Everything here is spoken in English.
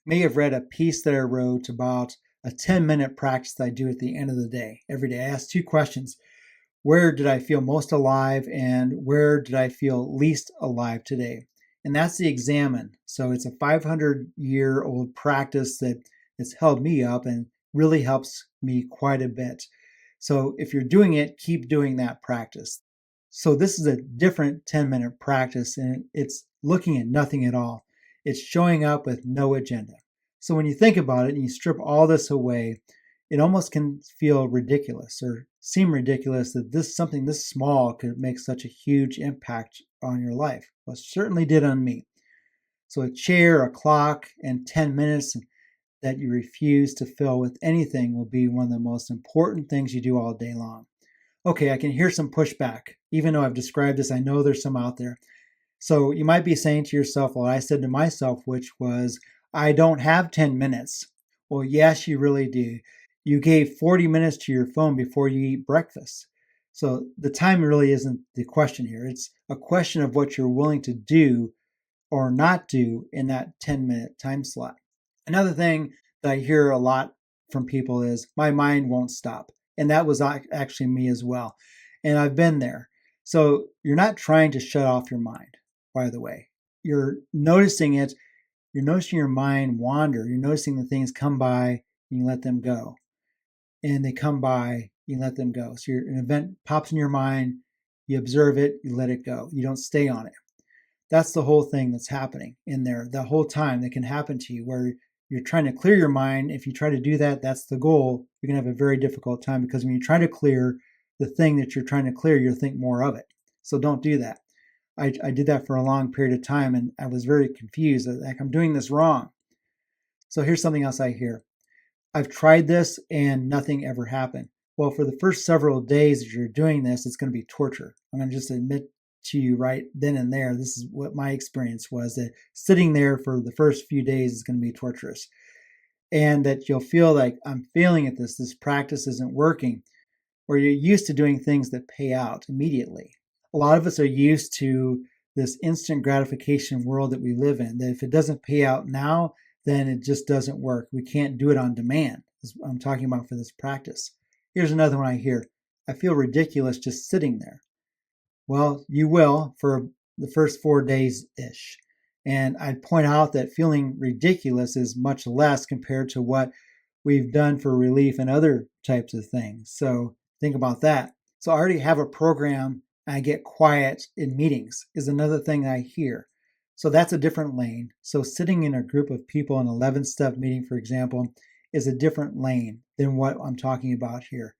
may have read a piece that I wrote about a 10-minute practice that I do at the end of the day. Every day I ask two questions. Where did I feel most alive and where did I feel least alive today? And that's the examine. So it's a 500-year-old practice that's held me up and really helps me quite a bit. So if you're doing it, keep doing that practice. So this is a different 10-minute practice and it's looking at nothing at all. It's showing up with no agenda. So when you think about it and you strip all this away, it almost can feel ridiculous or seem ridiculous that something this small could make such a huge impact on your life. Well, it certainly did on me. So a chair, a clock, and 10 minutes that you refuse to fill with anything will be one of the most important things you do all day long. Okay, I can hear some pushback. Even though I've described this, I know there's some out there. So you might be saying to yourself, well, I said to myself, which was, I don't have 10 minutes. Well, yes, you really do. You gave 40 minutes to your phone before you eat breakfast. So the time really isn't the question here. It's a question of what you're willing to do or not do in that 10-minute time slot. Another thing that I hear a lot from people is, my mind won't stop. And that was actually me as well. And I've been there. So you're not trying to shut off your mind, by the way. You're noticing it. You're noticing your mind wander. You're noticing the things come by, and you let them go. And they come by, you let them go. So an event pops in your mind, you observe it, you let it go. You don't stay on it. That's the whole thing that's happening in there. The whole time that can happen to you where you're trying to clear your mind. If you try to do that, that's the goal. You're going to have a very difficult time because when you're trying to clear the thing that you're trying to clear, you'll think more of it. So don't do that. I did that for a long period of time and I was very confused. Like, I'm doing this wrong. So here's something else I hear. I've tried this and nothing ever happened. Well, for the first several days that you're doing this, it's going to be torture. I'm going to just admit to you right then and there, this is what my experience was, that sitting there for the first few days is going to be torturous. And that you'll feel like, I'm failing at this practice isn't working, or you're used to doing things that pay out immediately. A lot of us are used to this instant gratification world that we live in, that if it doesn't pay out now, then it just doesn't work. We can't do it on demand, is what I'm talking about for this practice. Here's another one I hear. I feel ridiculous just sitting there. Well, you will for the first 4 days-ish. And I'd point out that feeling ridiculous is much less compared to what we've done for relief and other types of things. So think about that. So I already have a program. I get quiet in meetings is another thing I hear. So that's a different lane. So sitting in a group of people in an 11-step meeting, for example, is a different lane than what I'm talking about here.